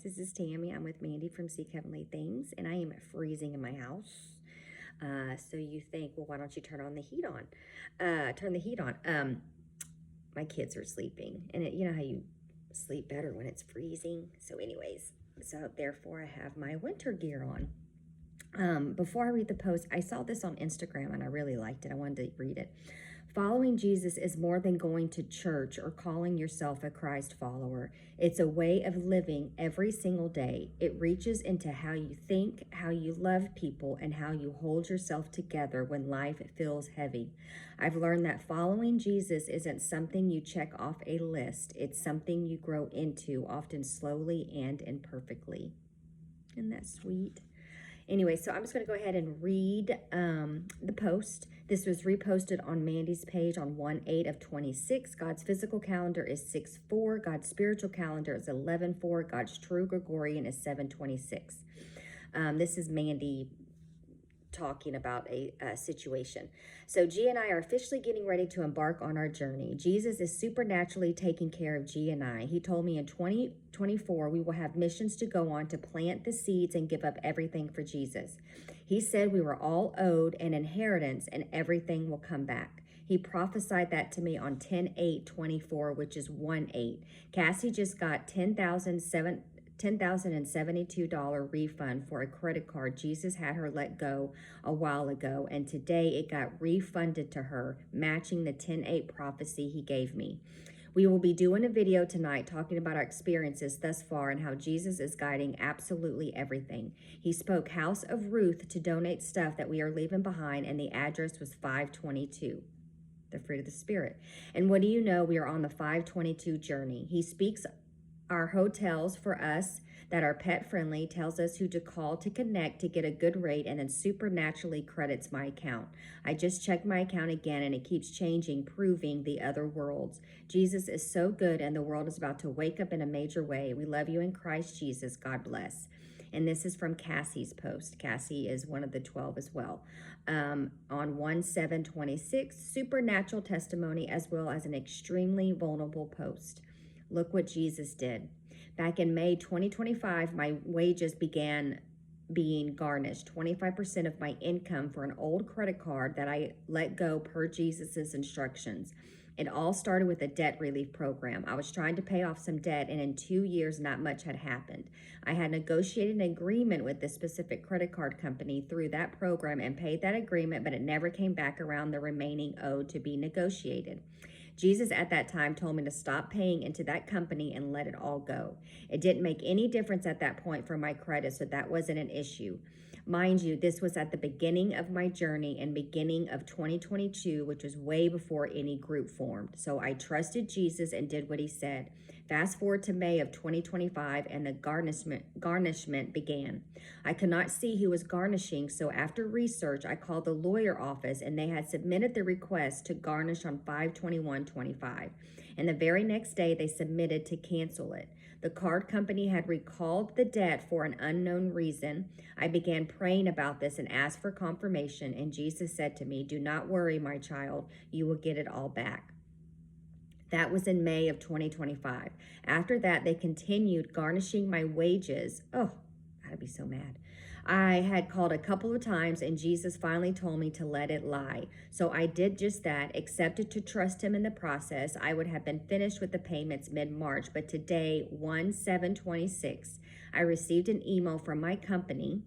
This is Tammy. I'm with Mandy from Seek Heavenly Things, and I am freezing in my house. So you think, well, why don't you turn on the heat on? Turn the heat on. My kids are sleeping, and you know how you sleep better when it's freezing. So anyways, so therefore I have my winter gear on. Before I read the post, I saw this on Instagram and I really liked it. I wanted to read it. Following Jesus is more than going to church or calling yourself a Christ follower. It's a way of living every single day. It reaches into how you think, how you love people, and how you hold yourself together when life feels heavy. I've learned that following Jesus isn't something you check off a list. It's something you grow into, often slowly and imperfectly. Isn't that sweet? Anyway, so I'm just going to go ahead and read the post. This was reposted on Mandy's page on 1/8 of 26. God's physical calendar is 6/4. God's spiritual calendar is 11/4. God's true Gregorian is 7/26. This is Mandy talking about a situation. So G and I are officially getting ready to embark on our journey. Jesus is supernaturally taking care of G and I. He told me in 2024 we will have missions to go on to plant the seeds and give up everything for Jesus. He said we were all owed an inheritance and everything will come back. He prophesied that to me on 10/8/24, which is 1/8. Cassie just got $10,072 refund for a credit card Jesus had her let go a while ago, and today it got refunded to her, matching the 10/8 prophecy he gave me. We will be doing a video tonight talking about our experiences thus far and how Jesus is guiding absolutely everything. He spoke House of Ruth to donate stuff that we are leaving behind, and the address was 522. The fruit of the Spirit. And what do you know? We are on the 522 journey. He speaks our hotels for us that are pet friendly, tells us who to call to connect to get a good rate, and then supernaturally credits my account. I just checked my account again and it keeps changing, proving the other worlds. Jesus is so good and the world is about to wake up in a major way. We love you in Christ Jesus. God bless. And this is from Cassie's post. Cassie is one of the 12 as well. On 1/7/26, supernatural testimony as well as an extremely vulnerable post. Look what Jesus did. Back in May 2025, my wages began being garnished. 25% of my income for an old credit card that I let go per Jesus's instructions. It all started with a debt relief program. I was trying to pay off some debt, and in 2 years, not much had happened. I had negotiated an agreement with this specific credit card company through that program and paid that agreement, but it never came back around the remaining owed to be negotiated. Jesus at that time told me to stop paying into that company and let it all go. It didn't make any difference at that point for my credit, so that wasn't an issue. Mind you, this was at the beginning of my journey and beginning of 2022, which was way before any group formed. So I trusted Jesus and did what he said. Fast forward to May of 2025 and the garnishment began. I could not see who was garnishing, so after research, I called the lawyer office and they had submitted the request to garnish on 5/21/25. And the very next day, they submitted to cancel it. The card company had recalled the debt for an unknown reason. I began praying about this and asked for confirmation, and Jesus said to me, "Do not worry, my child, you will get it all back." That was in May of 2025. After that, they continued garnishing my wages. Oh, I'd be so mad. I had called a couple of times and Jesus finally told me to let it lie. So I did just that, accepted to trust him in the process. I would have been finished with the payments mid-March, but today, 1/7/26, I received an email from my company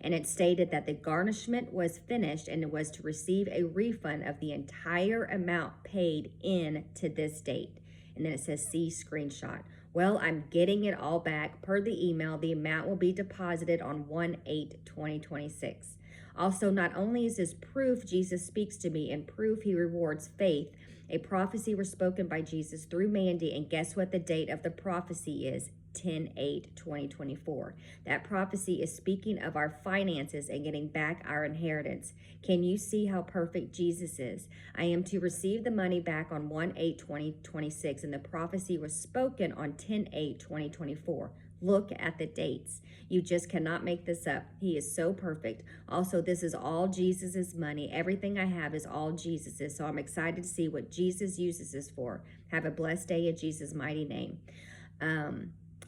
and it stated that the garnishment was finished and it was to receive a refund of the entire amount paid in to this date. And then it says, see screenshot. Well, I'm getting it all back. Per the email, the amount will be deposited on 1/8/2026. Also, not only is this proof Jesus speaks to me and proof he rewards faith, a prophecy was spoken by Jesus through Mandy, and guess what the date of the prophecy is? 10/8/2024. That prophecy is speaking of our finances and getting back our inheritance. Can you see how perfect Jesus is? I am to receive the money back on 1/8/2026, and the prophecy was spoken on 10/8/2024. Look at the dates. You just cannot make this up. He is so perfect. Also, this is all Jesus's money. Everything I have is all Jesus's. So I'm excited to see what Jesus uses this for. Have a blessed day in Jesus' mighty name.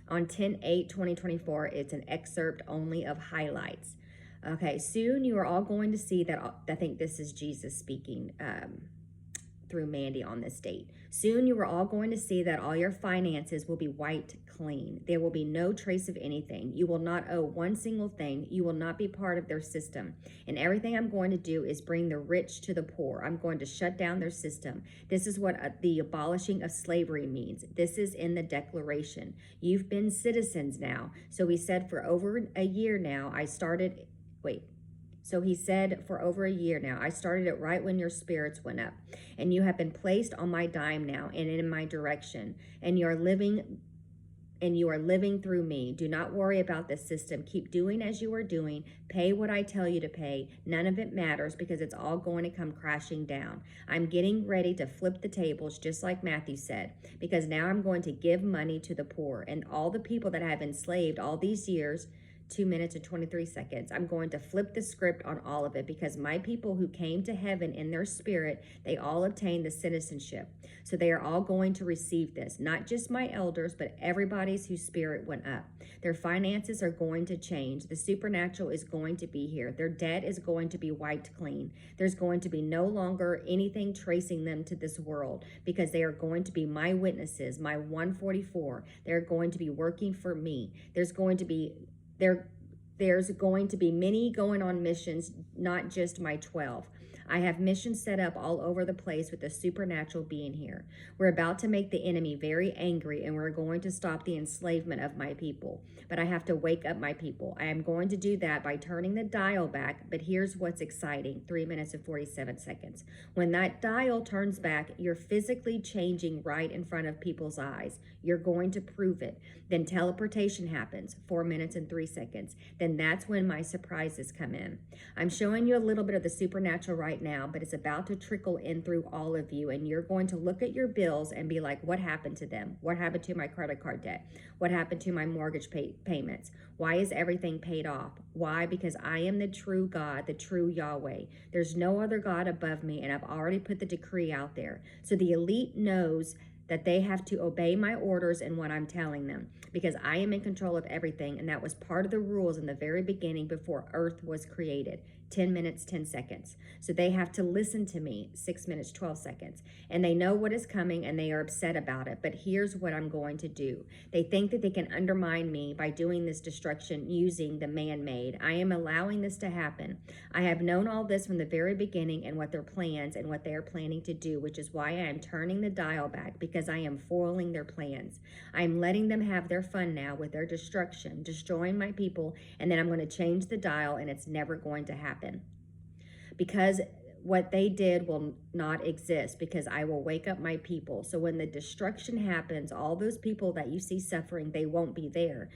On 10/8/2024, it's an excerpt only of highlights. Okay, soon you are all going to see that. I think this is Jesus speaking through Mandy on this date. Soon you are all going to see that all your finances will be wiped clean. There will be no trace of anything. You will not owe one single thing. You will not be part of their system. And everything I'm going to do is bring the rich to the poor. I'm going to shut down their system. This is what the abolishing of slavery means. This is in the Declaration. You've been citizens now. So he said for over a year now, So he said, for over a year now, I started it right when your spirits went up, and you have been placed on my dime now and in my direction, and you are living through me. Do not worry about the system. Keep doing as you are doing. Pay what I tell you to pay. None of it matters because it's all going to come crashing down. I'm getting ready to flip the tables, just like Matthew said, because now I'm going to give money to the poor and all the people that have enslaved all these years. 2 minutes and 23 seconds. I'm going to flip the script on all of it because my people who came to heaven in their spirit, they all obtained the citizenship. So they are all going to receive this, not just my elders, but everybody's whose spirit went up. Their finances are going to change. The supernatural is going to be here. Their debt is going to be wiped clean. There's going to be no longer anything tracing them to this world because they are going to be my witnesses, my 144. They're going to be working for me. There's going to be many going on missions, not just my 12. I have missions set up all over the place with the supernatural being here. We're about to make the enemy very angry, and we're going to stop the enslavement of my people. But I have to wake up my people. I am going to do that by turning the dial back, but here's what's exciting. 3 minutes and 47 seconds. When that dial turns back, you're physically changing right in front of people's eyes. You're going to prove it. Then teleportation happens, 4 minutes and 3 seconds. Then that's when my surprises come in. I'm showing you a little bit of the supernatural right now, but it's about to trickle in through all of you, and you're going to look at your bills and be like, what happened to them? What happened to my credit card debt? What happened to my mortgage payments? Why is everything paid off? Why? Because I am the true God, the true Yahweh. There's no other God above me, and I've already put the decree out there. So the elite knows that they have to obey my orders and what I'm telling them because I am in control of everything, and that was part of the rules in the very beginning before earth was created. 10 minutes, 10 seconds. So they have to listen to me, 6 minutes, 12 seconds. And they know what is coming and they are upset about it. But here's what I'm going to do. They think that they can undermine me by doing this destruction using the man-made. I am allowing this to happen. I have known all this from the very beginning and what their plans and what they are planning to do, which is why I am turning the dial back because I am foiling their plans. I am letting them have their fun now with their destruction, destroying my people, and then I'm going to change the dial and it's never going to happen. Because what they did will not exist because I will wake up my people. So when the destruction happens, all those people that you see suffering, they won't be there.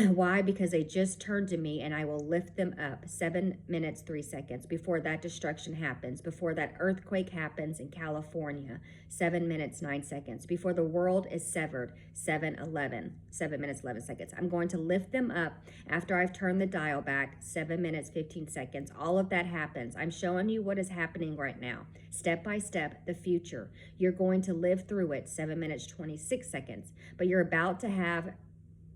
Why? Because they just turned to me and I will lift them up. 7 minutes, 3 seconds before that destruction happens, before that earthquake happens in California. 7 minutes, 9 seconds before the world is severed. 7 minutes, 11 seconds. I'm going to lift them up after I've turned the dial back. 7 minutes, 15 seconds. All of that happens. I'm showing you what is happening right now. Step by step, the future. You're going to live through it. 7 minutes, 26 seconds. But you're about to have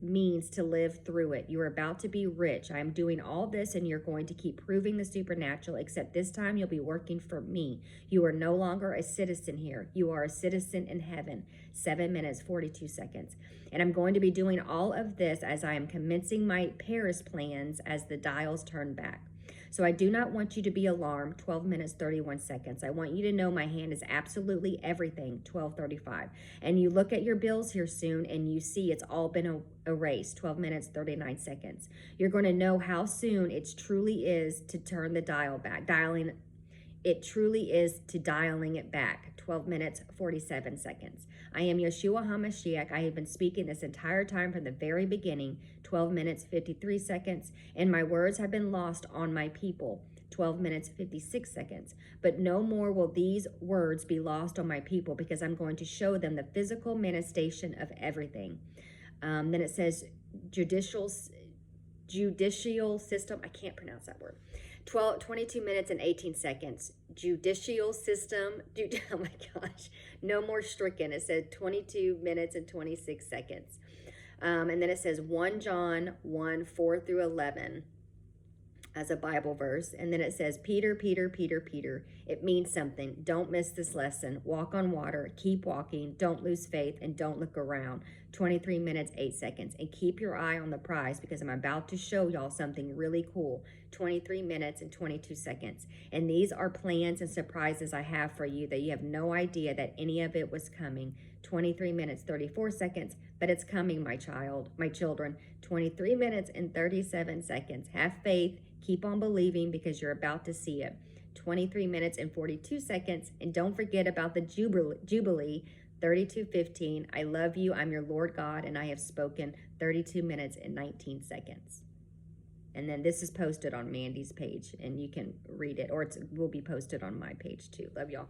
means to live through it. You're about to be rich. I'm doing all this and you're going to keep proving the supernatural, except this time you'll be working for me. You are no longer a citizen here. You are a citizen in heaven. 7 minutes, 42 seconds. And I'm going to be doing all of this as I am commencing my Paris plans as the dials turn back. So I do not want you to be alarmed. 12 minutes, 31 seconds. I want you to know my hand is absolutely everything. 12:35. And you look at your bills here soon and you see it's all been erased. 12 minutes, 39 seconds. You're going to know how soon it truly is to turn the dial back. It truly is to dialing it back. 12 minutes, 47 seconds. I am Yeshua HaMashiach. I have been speaking this entire time from the very beginning. 12 minutes, 53 seconds. And my words have been lost on my people. 12 minutes, 56 seconds. But no more will these words be lost on my people because I'm going to show them the physical manifestation of everything. Then it says judicial system. I can't pronounce that word. 22 minutes and 18 seconds. Judicial system. Oh my gosh. No more stricken. It said 22 minutes and 26 seconds. And then it says 1 John 1, 4 through 11 as a Bible verse. And then it says, Peter, Peter, Peter, Peter. It means something. Don't miss this lesson. Walk on water. Keep walking. Don't lose faith. And don't look around. 23 minutes, 8 seconds. And keep your eye on the prize because I'm about to show y'all something really cool. 23 minutes and 22 seconds. And these are plans and surprises I have for you that you have no idea that any of it was coming. 23 minutes, 34 seconds. But it's coming, my children. 23 minutes and 37 seconds. Have faith. Keep on believing because you're about to see it. 23 minutes and 42 seconds. And don't forget about the Jubilee, 32:15. I love you. I'm your Lord God, and I have spoken. 32 minutes and 19 seconds. And then this is posted on Mandy's page, and you can read it, or it will be posted on my page too. Love y'all.